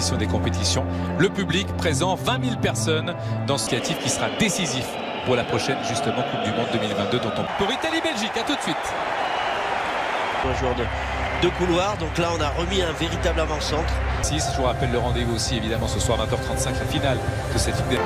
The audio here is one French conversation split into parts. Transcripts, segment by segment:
répétition des compétitions. Le public présent, 20 000 personnes dans ce initiative qui sera décisif pour la prochaine justement Coupe du Monde 2022 dont on... Pour Italie-Belgique, à tout de suite. Un joueur de couloir, donc là on a remis un véritable avant-centre. Je vous rappelle le rendez-vous aussi évidemment ce soir 20h35, la finale de cette Ligue des...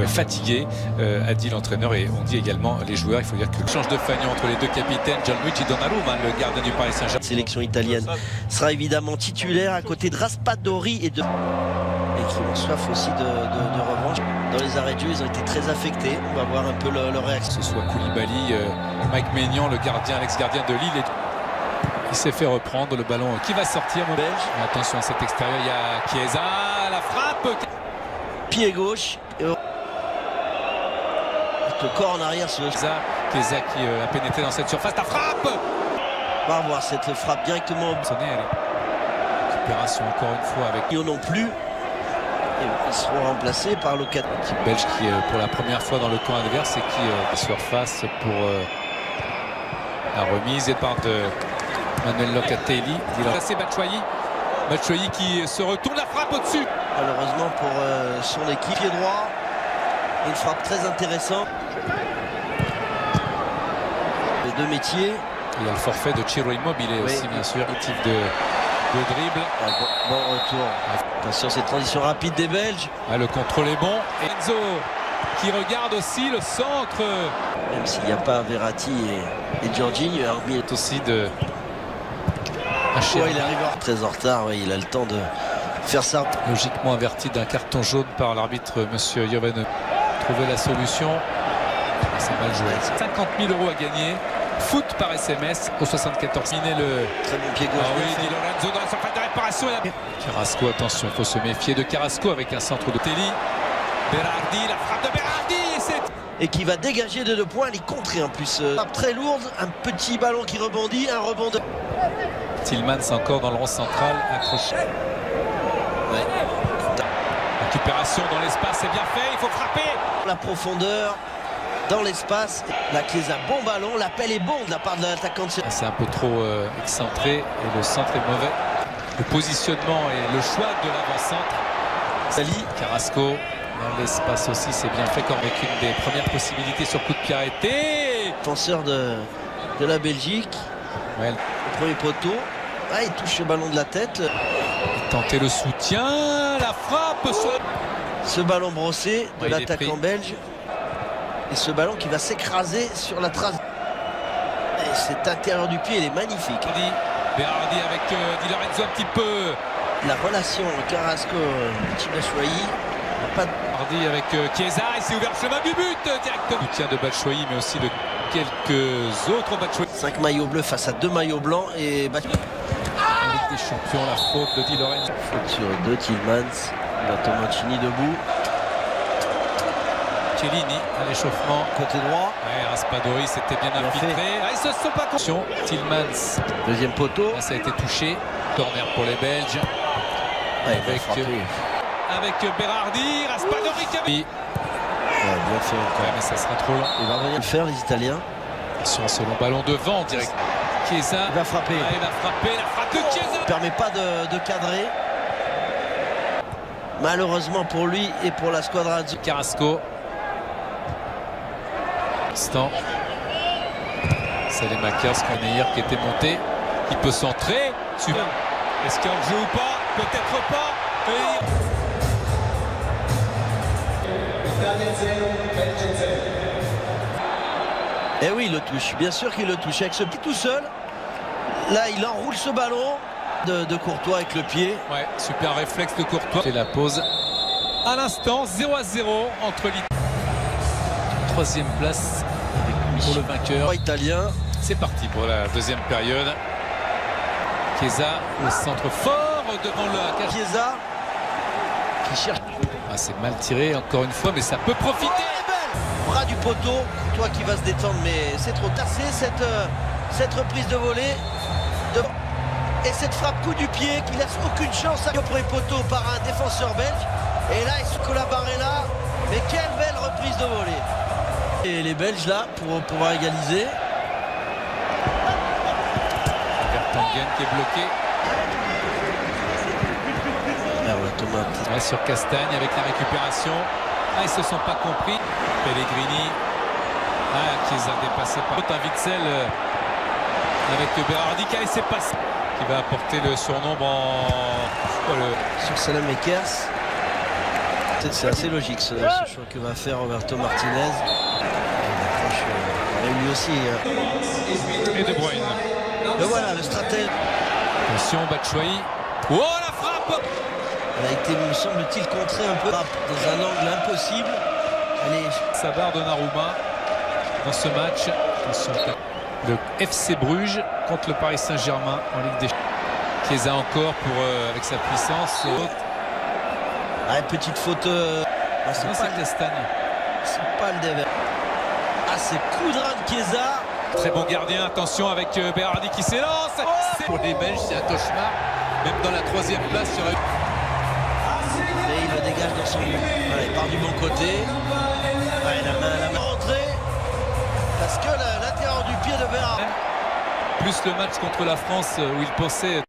fatigué, a dit l'entraîneur, et on dit également les joueurs. Il faut dire que le change de fanion entre les deux capitaines, Gianluigi Donnarumma, le gardien du Paris Saint-Germain. La sélection italienne sera évidemment titulaire à côté de Raspadori et qui ont soif aussi de revanche. Dans les arrêts de jeu, ils ont été très affectés. On va voir un peu leur réaction. Que ce soit Koulibaly, Mike Maignan, le gardien, l'ex-gardien de Lille. Il s'est fait reprendre le ballon qui va sortir. Belge. Attention à cet extérieur, il y a Chiesa, la frappe. Pied gauche. Le corps en arrière sur Chiesa qui a pénétré dans cette surface, la frappe. On va voir cette frappe directement. Récupération encore une fois avec Ils non plus. Et ils seront remplacés par Locatelli. L'équipe belge qui pour la première fois dans le camp adverse et qui surface pour la remise et part de Manuel Locatelli. C'est Batshuayi qui se retourne, la frappe au-dessus. Malheureusement pour son équipe, pied droit. Une frappe très intéressante. Les deux métiers. Il y a le forfait de Ciro Immobile aussi, bien sûr. Le type de dribble. Bon retour. Attention, cette transition rapide des Belges. Le contrôle est bon. Enzo qui regarde aussi le centre. Même s'il n'y a pas Verratti et Jorginho, Arbi est aussi de... il arrive très en retard. Il a le temps de faire ça. Logiquement averti d'un carton jaune par l'arbitre, monsieur Joven. Trouver la solution. C'est mal joué. 50 000 € à gagner. Foot par SMS au 74. Très bon pied gauche. Oui, Di Lorenzo dans la surface de réparation. Carrasco, attention, il faut se méfier de Carrasco avec un centre de Telly. Berardi, la frappe de Berardi. Et qui va dégager de 2 points. Elle est contrée en plus. Frappe très lourde. Un petit ballon qui rebondit. Un rebond de... Tillmans encore dans le rond central. Accroché. Récupération dans l'espace, c'est bien fait. Il faut frapper. La profondeur. Dans l'espace, la Chiesa, bon ballon, l'appel est bon de la part de l'attaquant. C'est un peu trop excentré et le centre est mauvais. Le positionnement et le choix de l'avant-centre. Sali. Carrasco dans l'espace aussi, c'est bien fait, comme avec une des premières possibilités sur coup de pied arrêté. Défenseur de la Belgique. Ouais. Le premier poteau. Il touche le ballon de la tête. Tenter le soutien, la frappe. Ce ballon brossé de l'attaquant belge. Et ce ballon qui va s'écraser sur la trace. Et cet intérieur du pied, il est magnifique. Berardi avec Di Lorenzo un petit peu. La relation Carrasco-Batshuayi. Pas de... Berardi avec Chiesa, il s'est ouvert le chemin du but directement. Soutien de Batshuayi, mais aussi de quelques autres Batshuayi. 5 maillots bleus face à 2 maillots blancs et Batshuayi. Ligue des Champions, la faute de Di Lorenzo. Faute sur 2, Tillmans. Mancini debout. Chiellini à l'échauffement. Côté droit. Raspadori s'était bien infiltré. Ils se sont pas conscients. Tillmans. Deuxième poteau. Là, ça a été touché. Corner pour les Belges. Avec Berardi. Raspadori qui a... bien fait encore. Mais ça sera trop long. Il va revenir le faire, les Italiens. Sur un second ballon devant direct. Chiesa. Il va frapper. Il va frapper. La frappe de Chiesa. Il ne permet pas de cadrer. Malheureusement pour lui et pour la squadra. Carrasco. Instant. C'est les Makers qui était monté. Il peut centrer. Super. Est-ce qu'il y a un jeu ou pas? Peut-être pas. Et oui, il le touche. Bien sûr qu'il le touche. Avec ce pied tout seul. Là, il enroule ce ballon de Courtois avec le pied. Ouais, super réflexe de Courtois. Et la pause. À l'instant, 0-0 entre l'Italie. Troisième place pour le vainqueur italien. C'est parti pour la deuxième période. Chiesa, le centre fort devant le... Chiesa qui cherche. C'est mal tiré encore une fois, mais ça peut profiter. Bras du poteau, toi qui va se détendre, mais c'est trop tassé cette reprise de volée. Et cette frappe coup du pied qui laisse aucune chance à pour les poteaux par un défenseur belge. Et là, Nicolas Barella. Mais quelle belle reprise de volée. Et les Belges là pour pouvoir égaliser. Vertonghen qui est bloqué. Thomas. Sur Castagne avec la récupération. Ah, ils se sont pas compris. Pellegrini. Ah, qui les a dépassés par un Witzel avec Berardi qui a laissé passer. Qui va apporter le surnombre sur Salem Ekers. C'est assez logique ce choix que va faire Roberto Martinez. Et lui aussi. Et De Bruyne. Et voilà le stratège. Attention Batshuayi. Oh la frappe! Elle a été, me semble-t-il, contrée un peu dans un angle impossible. Allez. Sabar Donnarumma dans ce match. Attention, le FC Bruges contre le Paris Saint-Germain en Ligue des Champions. Chiesa encore pour avec sa puissance. Ah, petite faute. C'est pas Castagne. C'est pas le Dever. Ah, c'est coup de rein de Chiesa. Très bon gardien. Attention avec Berardi qui s'élance. Pour les Belges, c'est un cauchemar. Même dans la troisième place, il y aurait... Et il le dégage dans son but. Voilà, il part du bon côté. Ouais, la main rentrée. Parce que l'intérieur du pied de Berardi. Plus le match contre la France où il pensait...